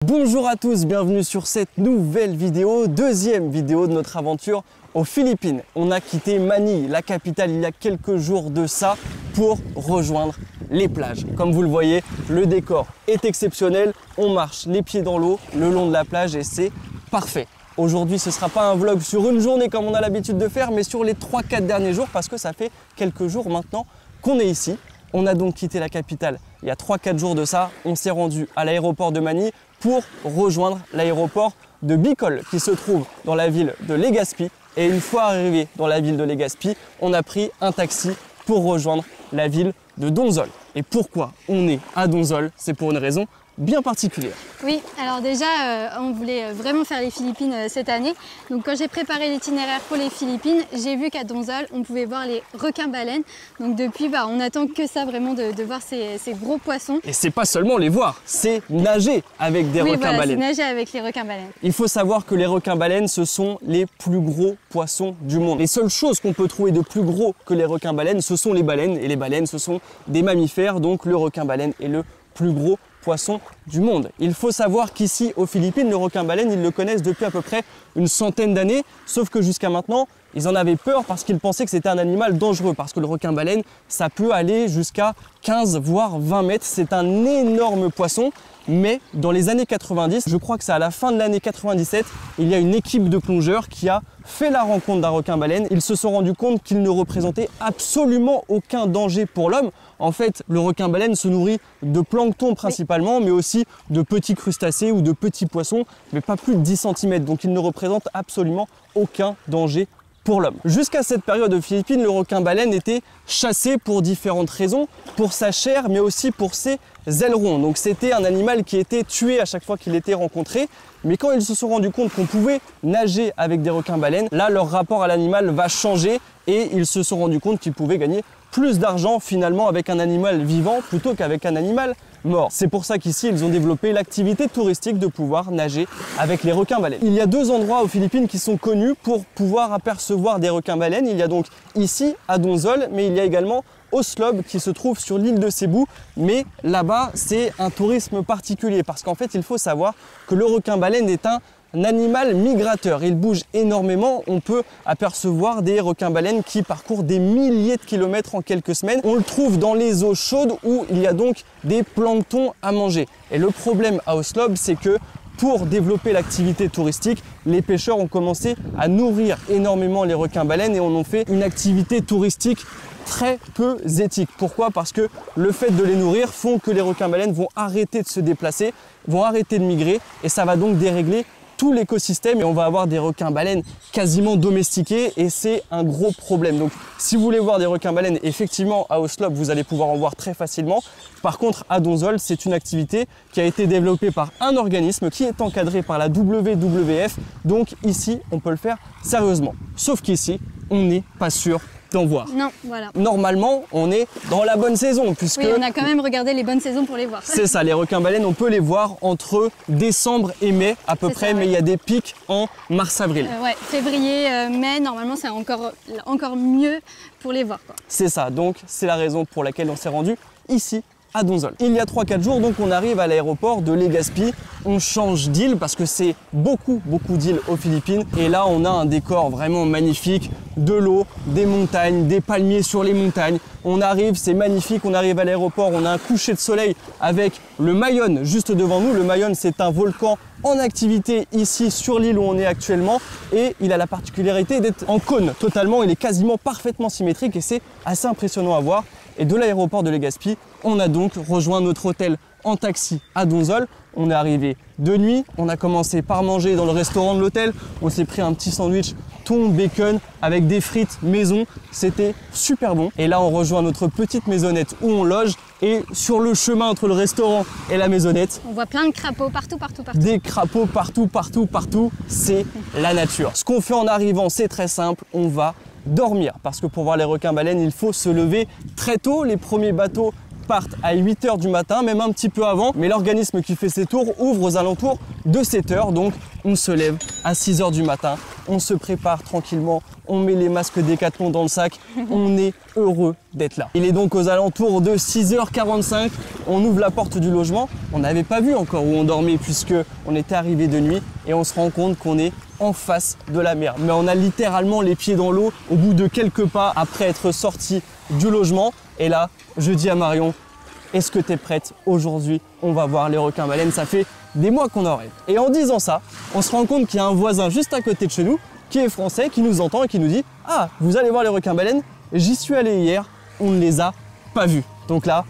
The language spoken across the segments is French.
Bonjour à tous, bienvenue sur cette nouvelle vidéo, deuxième vidéo de notre aventure aux Philippines. On a quitté Manille, la capitale, il y a quelques jours de ça pour rejoindre les plages. Comme vous le voyez, le décor est exceptionnel, on marche les pieds dans l'eau le long de la plage et c'est parfait. Aujourd'hui, ce ne sera pas un vlog sur une journée comme on a l'habitude de faire, mais sur les 3-4 derniers jours parce que ça fait quelques jours maintenant qu'on est ici. On a donc quitté la capitale il y a 3-4 jours de ça. On s'est rendu à l'aéroport de Manille pour rejoindre l'aéroport de Bicol qui se trouve dans la ville de Legazpi. Et une fois arrivé dans la ville de Legazpi, on a pris un taxi pour rejoindre la ville de Donzol. Et pourquoi on est à Donzol? C'est pour une raison bien particulière. Oui, alors déjà, on voulait vraiment faire les Philippines cette année. Donc quand j'ai préparé l'itinéraire pour les Philippines, j'ai vu qu'à Donzol, on pouvait voir les requins-baleines. Donc depuis, on n'attend que ça vraiment de voir ces gros poissons. Et c'est pas seulement les voir, c'est nager avec des requins-baleines. Voilà, c'est nager avec les requins-baleines. Il faut savoir que les requins-baleines, ce sont les plus gros poissons du monde. Les seules choses qu'on peut trouver de plus gros que les requins-baleines, ce sont les baleines. Et les baleines, ce sont des mammifères, donc le requin-baleine est le plus gros poisson du monde. Il faut savoir qu'ici aux Philippines, le requin-baleine, ils le connaissent depuis à peu près une centaine d'années, sauf que jusqu'à maintenant, ils en avaient peur parce qu'ils pensaient que c'était un animal dangereux, parce que le requin-baleine, ça peut aller jusqu'à 15 voire 20 mètres. C'est un énorme poisson, mais dans les années 90, je crois que c'est à la fin de l'année 97, il y a une équipe de plongeurs qui a fait la rencontre d'un requin-baleine. Ils se sont rendus compte qu'il ne représentait absolument aucun danger pour l'homme. En fait, le requin-baleine se nourrit de plancton principalement, mais aussi de petits crustacés ou de petits poissons, mais pas plus de 10 cm. Donc il ne représente absolument aucun danger pour l'homme. Jusqu'à cette période aux Philippines, le requin-baleine était chassé pour différentes raisons, pour sa chair, mais aussi pour ses ailerons. Donc c'était un animal qui était tué à chaque fois qu'il était rencontré. Mais quand ils se sont rendus compte qu'on pouvait nager avec des requins-baleines, là leur rapport à l'animal va changer et ils se sont rendus compte qu'ils pouvaient gagner plus d'argent finalement avec un animal vivant plutôt qu'avec un animal mort. C'est pour ça qu'ici ils ont développé l'activité touristique de pouvoir nager avec les requins-baleines. Il y a deux endroits aux Philippines qui sont connus pour pouvoir apercevoir des requins-baleines. Il y a donc ici à Donzol, mais il y a également Oslob qui se trouve sur l'île de Cebu, mais là-bas c'est un tourisme particulier parce qu'en fait il faut savoir que le requin-baleine est un animal migrateur, il bouge énormément, on peut apercevoir des requins-baleines qui parcourent des milliers de kilomètres en quelques semaines. On le trouve dans les eaux chaudes où il y a donc des planctons à manger. Et le problème à Oslob, c'est que pour développer l'activité touristique, les pêcheurs ont commencé à nourrir énormément les requins-baleines et en ont fait une activité touristique très peu éthique. Pourquoi? Parce que le fait de les nourrir font que les requins-baleines vont arrêter de se déplacer, vont arrêter de migrer et ça va donc dérégler tout l'écosystème et on va avoir des requins-baleines quasiment domestiqués et c'est un gros problème. Donc si vous voulez voir des requins-baleines, effectivement à Oslob vous allez pouvoir en voir très facilement. Par contre à Donzol, c'est une activité qui a été développée par un organisme qui est encadré par la WWF. Donc ici on peut le faire sérieusement. Sauf qu'ici on n'est pas sûr d'en voir. Non, voilà. Normalement, on est dans la bonne saison puisque... Oui, on a quand même regardé les bonnes saisons pour les voir. C'est ça, les requins-baleines, on peut les voir entre décembre et mai à peu près, mais il y a des pics en mars-avril. Ouais, février, mai, normalement c'est encore mieux pour les voir. C'est ça, donc c'est la raison pour laquelle on s'est rendu ici à Donzol. Il y a 3-4 jours, donc on arrive à l'aéroport de Legazpi. On change d'île parce que c'est beaucoup d'îles aux Philippines. Et là, on a un décor vraiment magnifique, de l'eau, des montagnes, des palmiers sur les montagnes. On arrive, c'est magnifique, on arrive à l'aéroport, on a un coucher de soleil avec le Mayone juste devant nous. Le Mayone, c'est un volcan en activité ici sur l'île où on est actuellement et il a la particularité d'être en cône totalement. Il est quasiment parfaitement symétrique et c'est assez impressionnant à voir. Et de l'aéroport de Legazpi, on a donc rejoint notre hôtel en taxi à Donzol. On est arrivé de nuit, on a commencé par manger dans le restaurant de l'hôtel. On s'est pris un petit sandwich thon, bacon avec des frites maison. C'était super bon. Et là, on rejoint notre petite maisonnette où on loge. Et sur le chemin entre le restaurant et la maisonnette, on voit plein de crapauds partout. Des crapauds partout. C'est la nature. Ce qu'on fait en arrivant, c'est très simple. On va dormir parce que pour voir les requins-baleines, il faut se lever très tôt. Les premiers bateaux partent à 8 h du matin, même un petit peu avant. Mais l'organisme qui fait ses tours ouvre aux alentours de 7 h. Donc on se lève à 6 h du matin, on se prépare tranquillement on met les masques Décathlon dans le sac, on est heureux d'être là. Il est donc aux alentours de 6h45, on ouvre la porte du logement, on n'avait pas vu encore où on dormait puisque on était arrivé de nuit et on se rend compte qu'on est en face de la mer. Mais on a littéralement les pieds dans l'eau au bout de quelques pas après être sorti du logement. Et là, je dis à Marion, est-ce que tu es prête? Aujourd'hui, on va voir les requins-baleines. Ça fait des mois qu'on en rêve. Et en disant ça, on se rend compte qu'il y a un voisin juste à côté de chez nous qui est français, qui nous entend et qui nous dit « Ah, vous allez voir les requins-baleines? J'y suis allé hier, on ne les a pas vus. » Donc là,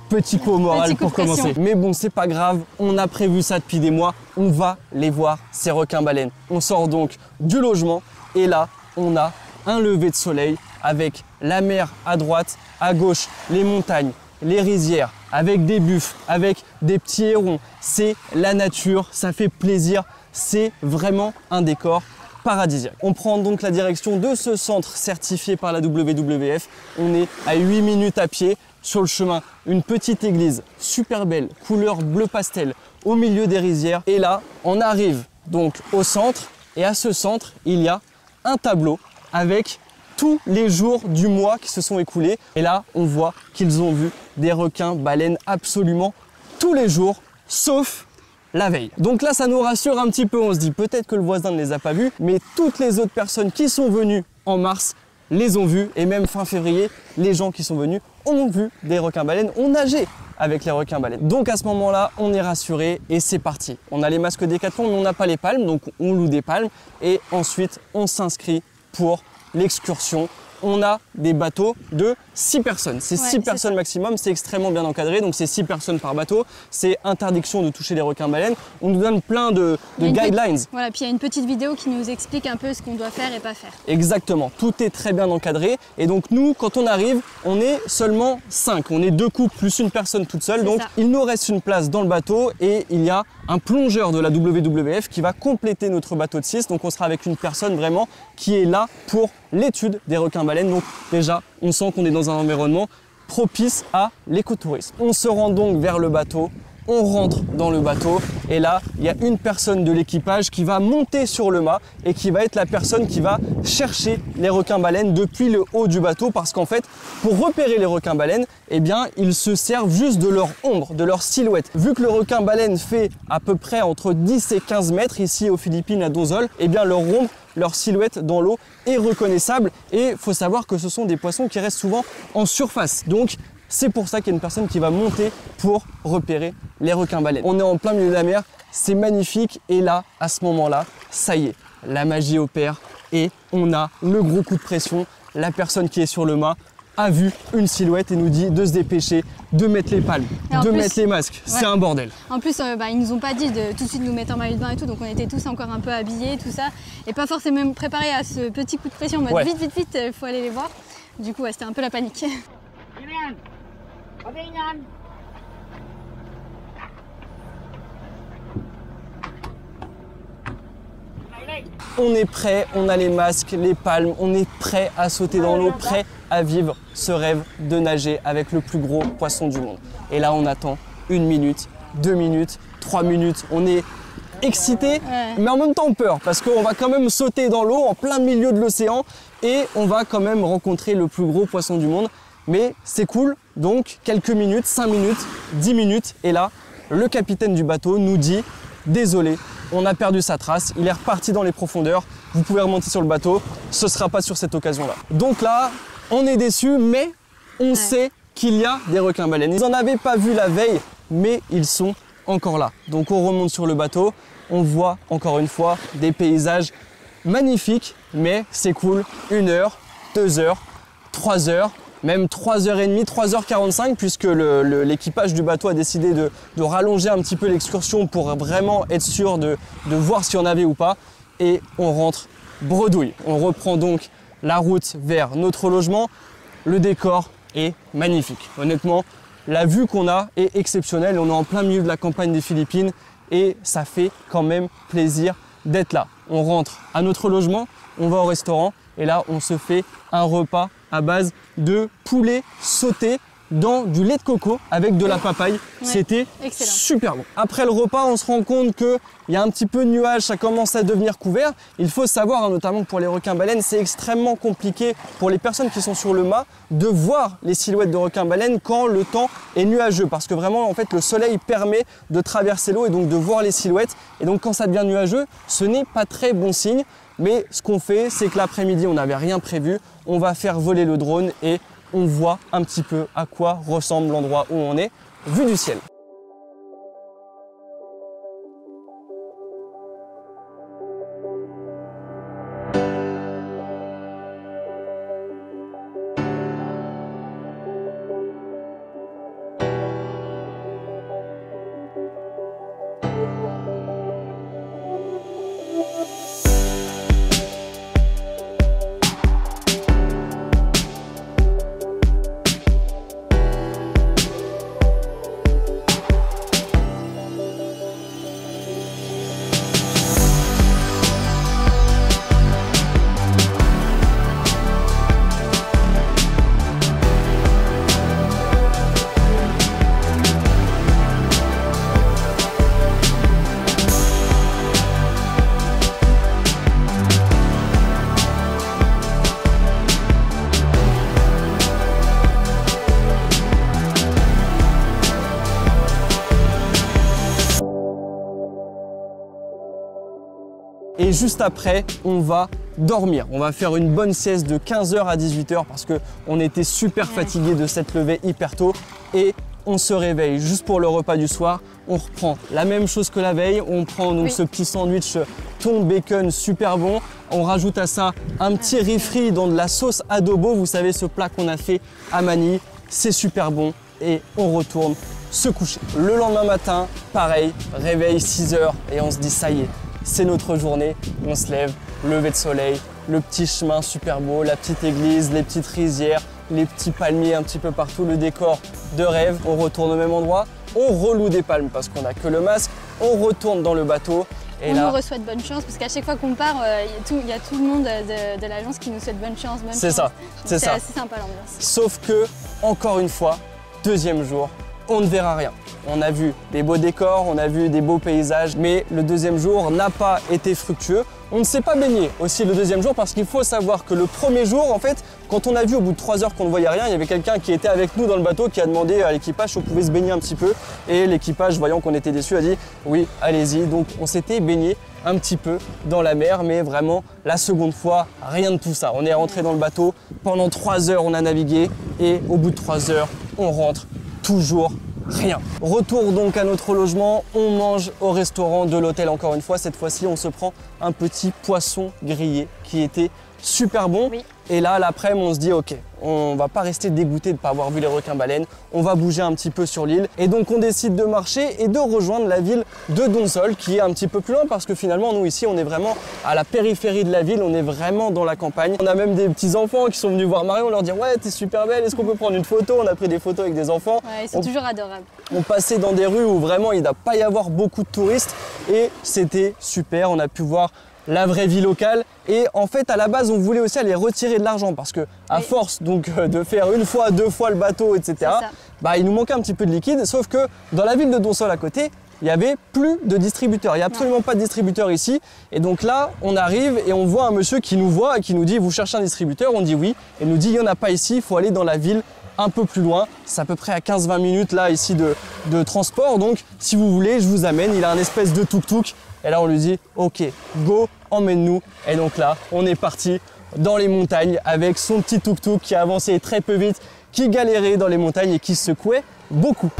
petit coup au moral pour commencer. Mais bon, c'est pas grave, on a prévu ça depuis des mois, on va les voir, ces requins-baleines. On sort donc du logement et là, on a un lever de soleil avec la mer à droite, à gauche, les montagnes, les rizières, avec des buffles, avec des petits hérons. C'est la nature, ça fait plaisir, c'est vraiment un décor paradisiaque. On prend donc la direction de ce centre certifié par la WWF. On est à 8 minutes à pied. Sur le chemin, une petite église super belle, couleur bleu pastel, au milieu des rizières. Et là, on arrive donc au centre. Et à ce centre, il y a un tableau avec tous les jours du mois qui se sont écoulés. Et là, on voit qu'ils ont vu des requins-baleines absolument tous les jours, sauf la veille. Donc là, ça nous rassure un petit peu. On se dit peut-être que le voisin ne les a pas vus, mais toutes les autres personnes qui sont venues en mars les ont vus. Et même fin février, les gens qui sont venus ont vu des requins-baleines, ont nagé avec les requins-baleines. Donc à ce moment-là, on est rassuré et c'est parti. On a les masques Décathlon, mais on n'a pas les palmes, donc on loue des palmes. Et ensuite, on s'inscrit pour l'excursion. On a des bateaux de 6 personnes. C'est 6 personnes maximum, c'est extrêmement bien encadré, donc c'est 6 personnes par bateau. C'est interdiction de toucher les requins-baleines. On nous donne plein de guidelines. Voilà, puis il y a une petite vidéo qui nous explique un peu ce qu'on doit faire et pas faire. Exactement, tout est très bien encadré. Et donc nous, quand on arrive, on est seulement 5. On est 2 couples plus une personne toute seule. Donc il nous reste une place dans le bateau et il y a un plongeur de la WWF qui va compléter notre bateau de 6. Donc on sera avec une personne vraiment qui est là pour l'étude des requins-baleines. Donc déjà, on sent qu'on est dans un environnement propice à l'écotourisme. On se rend donc vers le bateau, on rentre dans le bateau et là, il y a une personne de l'équipage qui va monter sur le mât et qui va être la personne qui va chercher les requins-baleines depuis le haut du bateau parce qu'en fait, pour repérer les requins-baleines, eh bien, ils se servent juste de leur ombre, de leur silhouette. Vu que le requin-baleine fait à peu près entre 10 et 15 mètres ici aux Philippines à Donzol, eh bien, leur ombre, leur silhouette dans l'eau est reconnaissable et il faut savoir que ce sont des poissons qui restent souvent en surface. Donc c'est pour ça qu'il y a une personne qui va monter pour repérer les requins-baleines. On est en plein milieu de la mer, c'est magnifique et là, à ce moment-là, ça y est, la magie opère et on a le gros coup de pression. La personne qui est sur le mât a vu une silhouette et nous dit de se dépêcher, de mettre les palmes, de mettre les masques. Ouais. C'est un bordel. En plus, ils nous ont pas dit de tout de suite nous mettre en maillot de bain et tout, donc on était tous encore un peu habillés, tout ça, et pas forcément préparés à ce petit coup de pression en mode vite, faut aller les voir. Du coup, c'était un peu la panique. On est prêt, on a les masques, les palmes, on est prêt à sauter dans l'eau, prêt à vivre ce rêve de nager avec le plus gros poisson du monde. Et là, on attend 1 minute, 2 minutes, 3 minutes. On est excité, mais en même temps peur, parce qu'on va quand même sauter dans l'eau en plein milieu de l'océan et on va quand même rencontrer le plus gros poisson du monde. Mais c'est cool, donc quelques minutes, 5 minutes, 10 minutes, et là, le capitaine du bateau nous dit « Désolé, on a perdu sa trace, il est reparti dans les profondeurs, vous pouvez remonter sur le bateau, ce ne sera pas sur cette occasion-là. » Donc là, on est déçus, mais on sait qu'il y a des requins-baleines. Ils n'en avaient pas vu la veille, mais ils sont encore là. Donc on remonte sur le bateau, on voit encore une fois des paysages magnifiques, mais c'est cool, 1 heure, 2 heures, 3 heures, même 3h30, 3h45, puisque l'équipage du bateau a décidé de rallonger un petit peu l'excursion pour vraiment être sûr de voir s'il y en avait ou pas. Et on rentre bredouille. On reprend donc la route vers notre logement. Le décor est magnifique. Honnêtement, la vue qu'on a est exceptionnelle. On est en plein milieu de la campagne des Philippines et ça fait quand même plaisir d'être là. On rentre à notre logement, on va au restaurant et là, on se fait un repas à base de poulet sauté dans du lait de coco avec de la papaye. C'était super bon. Après le repas, on se rend compte qu'il y a un petit peu de nuages, ça commence à devenir couvert. Il faut savoir, notamment pour les requins-baleines, c'est extrêmement compliqué pour les personnes qui sont sur le mât de voir les silhouettes de requins-baleines quand le temps est nuageux. Parce que vraiment, en fait, le soleil permet de traverser l'eau et donc de voir les silhouettes. Et donc quand ça devient nuageux, ce n'est pas très bon signe. Mais ce qu'on fait, c'est que l'après-midi, on n'avait rien prévu. On va faire voler le drone et on voit un petit peu à quoi ressemble l'endroit où on est, vu du ciel. Et juste après, on va dormir. On va faire une bonne sieste de 15 h à 18 h parce qu'on était super fatigué de cette levée hyper tôt. Et on se réveille juste pour le repas du soir. On reprend la même chose que la veille. On prend donc ce petit sandwich thon bacon super bon. On rajoute à ça un petit riz frit dans de la sauce adobo. Vous savez, ce plat qu'on a fait à Manille. C'est super bon. Et on retourne se coucher. Le lendemain matin, pareil, réveil 6 h et on se dit ça y est. C'est notre journée, on se lève, lever de soleil, le petit chemin super beau, la petite église, les petites rizières, les petits palmiers un petit peu partout, le décor de rêve. On retourne au même endroit, on reloue des palmes parce qu'on n'a que le masque, on retourne dans le bateau. Et on là, nous reçoit de bonne chance parce qu'à chaque fois qu'on part, il y a tout le monde de l'agence qui nous souhaite bonne chance. C'est ça, c'est ça. C'est assez sympa l'ambiance. Sauf que, encore une fois, deuxième jour, on ne verra rien. On a vu des beaux décors, on a vu des beaux paysages, mais le deuxième jour n'a pas été fructueux. On ne s'est pas baigné aussi le deuxième jour parce qu'il faut savoir que le premier jour, en fait, quand on a vu au bout de 3 heures qu'on ne voyait rien, il y avait quelqu'un qui était avec nous dans le bateau qui a demandé à l'équipage si on pouvait se baigner un petit peu. Et l'équipage, voyant qu'on était déçus, a dit oui, allez-y. Donc on s'était baigné un petit peu dans la mer, mais vraiment la seconde fois, rien de tout ça. On est rentré dans le bateau, pendant 3 heures on a navigué et au bout de 3 heures, on rentre toujours rien. Retour donc à notre logement, on mange au restaurant de l'hôtel encore une fois. Cette fois-ci, on se prend un petit poisson grillé qui était super bon. Oui. Et là, l'après-midi, on se dit ok, on va pas rester dégoûté de ne pas avoir vu les requins-baleines. On va bouger un petit peu sur l'île. Et donc, on décide de marcher et de rejoindre la ville de Donsol qui est un petit peu plus loin parce que finalement, nous ici, on est vraiment à la périphérie de la ville. On est vraiment dans la campagne. On a même des petits-enfants qui sont venus voir Marie. On leur dit ouais, t'es super belle, est-ce qu'on peut prendre une photo? On a pris des photos avec des enfants. Ouais, ils sont toujours adorables. On passait dans des rues où vraiment il ne doit pas y avoir beaucoup de touristes et c'était super. On a pu voir la vraie vie locale et en fait à la base on voulait aussi aller retirer de l'argent parce que à force donc de faire une fois, 2 fois le bateau etc. Bah, il nous manquait un petit peu de liquide, sauf que dans la ville de Donsol à côté il n'y avait plus de distributeur, il n'y a absolument pas de distributeur ici et donc là on arrive et on voit un monsieur qui nous voit et qui nous dit vous cherchez un distributeur, on dit oui et il nous dit il n'y en a pas ici, il faut aller dans la ville un peu plus loin, c'est à peu près à 15-20 minutes là ici de transport, donc si vous voulez je vous amène, il a un espèce de tuk-tuk. Et là, on lui dit, ok, go, emmène-nous. Et donc là, on est parti dans les montagnes avec son petit tuk-tuk qui avançait très peu vite, qui galérait dans les montagnes et qui secouait beaucoup.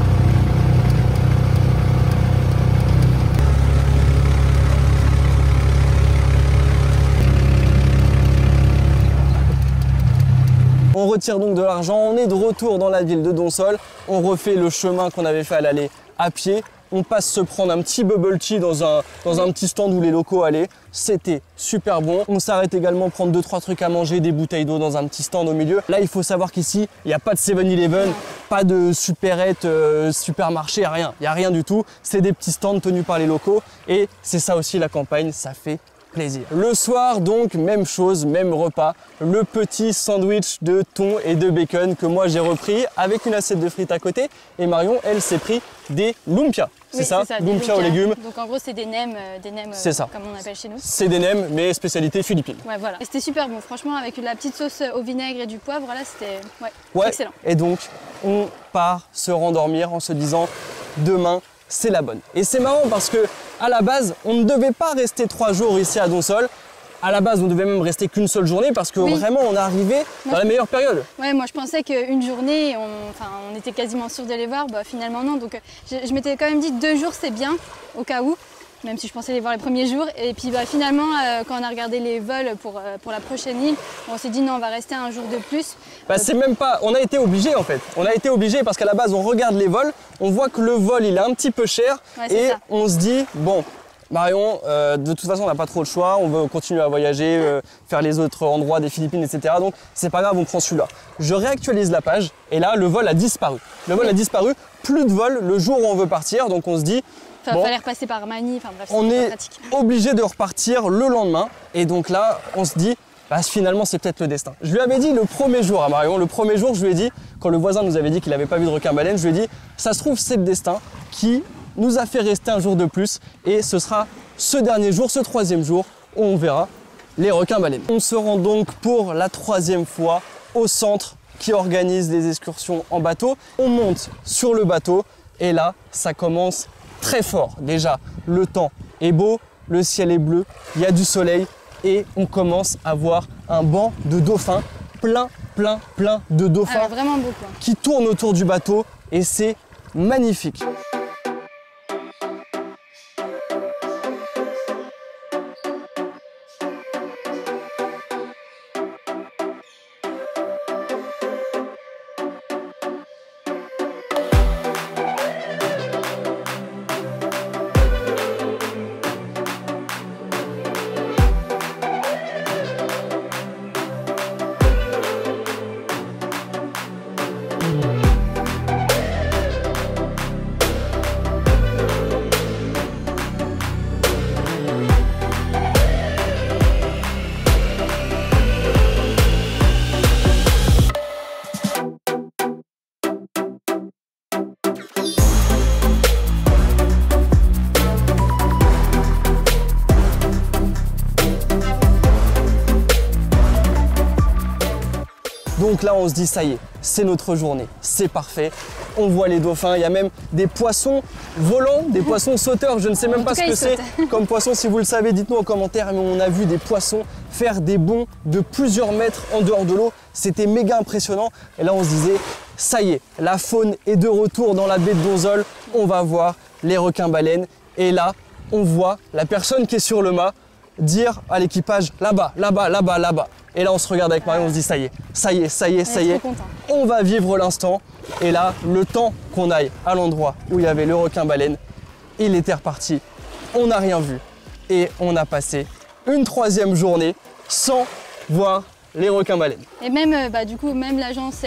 On retire donc de l'argent, on est de retour dans la ville de Donsol, on refait le chemin qu'on avait fait à l'aller à pied. On passe se prendre un petit bubble tea dans un petit stand où les locaux allaient. C'était super bon. On s'arrête également prendre 2-3 trucs à manger, des bouteilles d'eau dans un petit stand au milieu. Là, il faut savoir qu'ici, il n'y a pas de 7-Eleven, pas de supérette, supermarché, rien. Il n'y a rien du tout. C'est des petits stands tenus par les locaux. Et c'est ça aussi la campagne, ça fait plaisir. Le soir donc, même chose, même repas, le petit sandwich de thon et de bacon que moi j'ai repris avec une assiette de frites à côté et Marion, elle s'est pris des lumpia. C'est ça, lumpia aux légumes. Donc en gros c'est des nems comme on appelle chez nous. C'est des nems mais spécialité philippine. Ouais voilà. Et c'était super bon, franchement avec la petite sauce au vinaigre et du poivre, là c'était excellent. Et donc on part se rendormir en se disant demain c'est la bonne. Et c'est marrant parce que à la base on ne devait pas rester 3 jours ici à Donsol. À la base, on devait même rester qu'une seule journée parce que vraiment, on est arrivé dans la meilleure période. Ouais, moi je pensais qu'une journée, on était quasiment sûr de les voir. Bah, finalement, non. Donc, je m'étais quand même dit 2 jours, c'est bien, au cas où, même si je pensais les voir les premiers jours. Et puis, bah, finalement, quand on a regardé les vols pour la prochaine île, on s'est dit non, on va rester un jour de plus. Bah, c'est même pas. On a été obligé en fait. On a été obligé parce qu'à la base, on regarde les vols, on voit que le vol il est un petit peu cher et on se dit bon. Marion, de toute façon, on n'a pas trop le choix, on veut continuer à voyager, faire les autres endroits des Philippines, etc. Donc, c'est pas grave, on prend celui-là. Je réactualise la page et là, le vol a disparu. Le vol a disparu, plus de vol le jour où on veut partir, donc on se dit... Il fallait repasser par Manille, enfin bref, on est obligé de repartir le lendemain et donc là, on se dit, bah, finalement, c'est peut-être le destin. Je lui avais dit le premier jour à Marion, le premier jour, je lui ai dit, quand le voisin nous avait dit qu'il n'avait pas vu de requin-baleine, je lui ai dit, ça se trouve, c'est le destin qui nous a fait rester un jour de plus et ce sera ce dernier jour, ce 3e jour où on verra les requins-baleines. On se rend donc pour la 3e fois au centre qui organise les excursions en bateau. On monte sur le bateau et là, ça commence très fort. Déjà, le temps est beau, le ciel est bleu, il y a du soleil et on commence à voir un banc de dauphins, plein de dauphins vraiment beau, qui tournent autour du bateau et c'est magnifique. Donc là, on se dit, ça y est, c'est notre journée, c'est parfait. On voit les dauphins, il y a même des poissons volants, des poissons sauteurs. Je ne sais même pas ce que c'est comme poisson. Si vous le savez, dites-nous en commentaire. Mais on a vu des poissons faire des bonds de plusieurs mètres en dehors de l'eau. C'était méga impressionnant. Et là, on se disait, ça y est, la faune est de retour dans la baie de Donsol. On va voir les requins-baleines. Et là, on voit la personne qui est sur le mât dire à l'équipage, là-bas, là-bas, là-bas, là-bas. Et là, on se regarde avec Marion, on se dit, ça y est, ça y est, ça y est, ça y est. On va vivre l'instant. Et là, le temps qu'on aille à l'endroit où il y avait le requin-baleine, il était reparti. On n'a rien vu. Et on a passé une 3e journée sans voir les requins-baleines. Et même, du coup, même l'agence,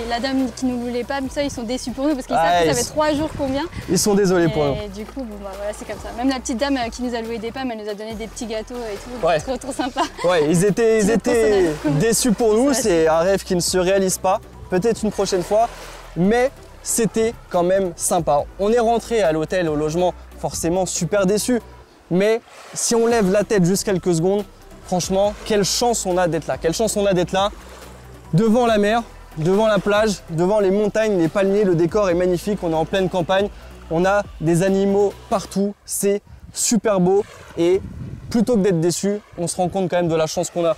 la dame qui nous voulait pas, ça, ils sont déçus pour nous parce qu'ils savent que ça fait 3 jours qu'on vient. Ils sont désolés pour nous. Et du coup, voilà, c'est comme ça. Même la petite dame qui nous a loué des pommes, elle nous a donné des petits gâteaux et tout. Trop sympa. Ouais, ils étaient déçus pour nous. C'est un rêve qui ne se réalise pas. Peut-être une prochaine fois. Mais c'était quand même sympa. On est rentré à l'hôtel, au logement, forcément super déçus. Mais si on lève la tête juste quelques secondes, franchement, quelle chance on a d'être là. Quelle chance on a d'être là, devant la mer, devant la plage, devant les montagnes, les palmiers. Le décor est magnifique, on est en pleine campagne. On a des animaux partout, c'est super beau. Et plutôt que d'être déçu, on se rend compte quand même de la chance qu'on a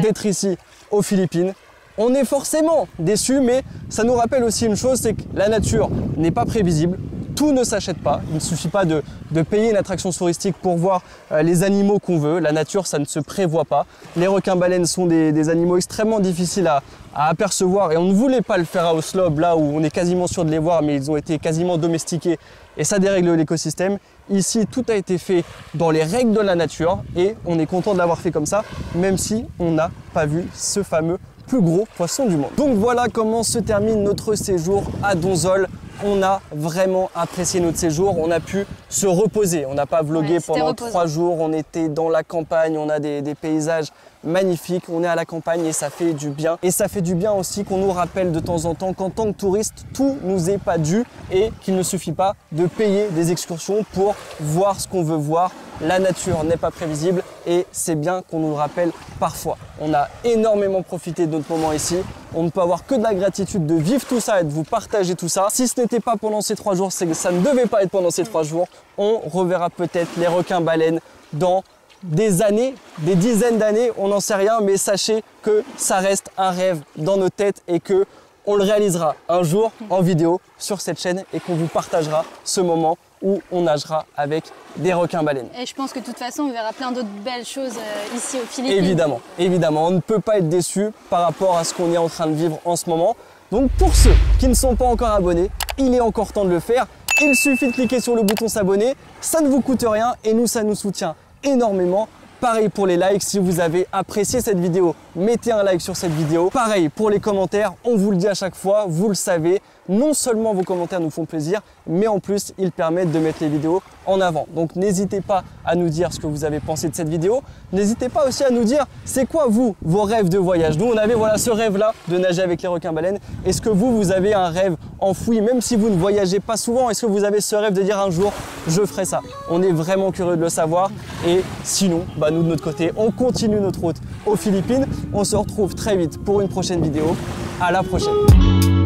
d'être ici aux Philippines. On est forcément déçu, mais ça nous rappelle aussi une chose, c'est que la nature n'est pas prévisible. Tout ne s'achète pas. Il ne suffit pas de payer une attraction touristique pour voir les animaux qu'on veut. La nature, ça ne se prévoit pas. Les requins-baleines sont des animaux extrêmement difficiles à apercevoir et on ne voulait pas le faire à Oslo, là où on est quasiment sûr de les voir, mais ils ont été quasiment domestiqués et ça dérègle l'écosystème. Ici, tout a été fait dans les règles de la nature et on est content de l'avoir fait comme ça, même si on n'a pas vu ce fameux plus gros poisson du monde. Donc voilà comment se termine notre séjour à Donsol. on a vraiment apprécié notre séjour. On a pu se reposer. On n'a pas vlogué pendant 3 jours. On était dans la campagne. On a des paysages magnifiques. On est à la campagne et ça fait du bien. Et ça fait du bien aussi qu'on nous rappelle de temps en temps qu'en tant que touriste, tout nous est pas dû et qu'il ne suffit pas de payer des excursions pour voir ce qu'on veut voir. La nature n'est pas prévisible et c'est bien qu'on nous le rappelle parfois. On a énormément profité de notre moment ici. On ne peut avoir que de la gratitude de vivre tout ça et de vous partager tout ça. Si ce n'était pas pendant ces 3 jours, c'est que ça ne devait pas être pendant ces 3 jours. On reverra peut-être les requins-baleines dans des années, des dizaines d'années, on n'en sait rien, mais sachez que ça reste un rêve dans nos têtes et que on le réalisera un jour en vidéo sur cette chaîne et qu'on vous partagera ce moment où on nagera avec des requins-baleines. Et je pense que de toute façon, on verra plein d'autres belles choses ici aux Philippines. Évidemment, évidemment, on ne peut pas être déçu par rapport à ce qu'on est en train de vivre en ce moment. Donc pour ceux qui ne sont pas encore abonnés, il est encore temps de le faire. Il suffit de cliquer sur le bouton s'abonner, ça ne vous coûte rien et nous, ça nous soutient énormément. Pareil pour les likes, si vous avez apprécié cette vidéo, mettez un like sur cette vidéo. Pareil pour les commentaires, on vous le dit à chaque fois, vous le savez, non seulement vos commentaires nous font plaisir, mais en plus ils permettent de mettre les vidéos en avant. Donc n'hésitez pas à nous dire ce que vous avez pensé de cette vidéo. N'hésitez pas aussi à nous dire c'est quoi vous, vos rêves de voyage. Nous on avait voilà ce rêve là de nager avec les requins-baleines. Est-ce que vous avez un rêve enfoui, même si vous ne voyagez pas souvent, est-ce que vous avez ce rêve de dire un jour je ferai ça? On est vraiment curieux de le savoir et sinon, nous de notre côté, on continue notre route aux Philippines. On se retrouve très vite pour une prochaine vidéo. À la prochaine.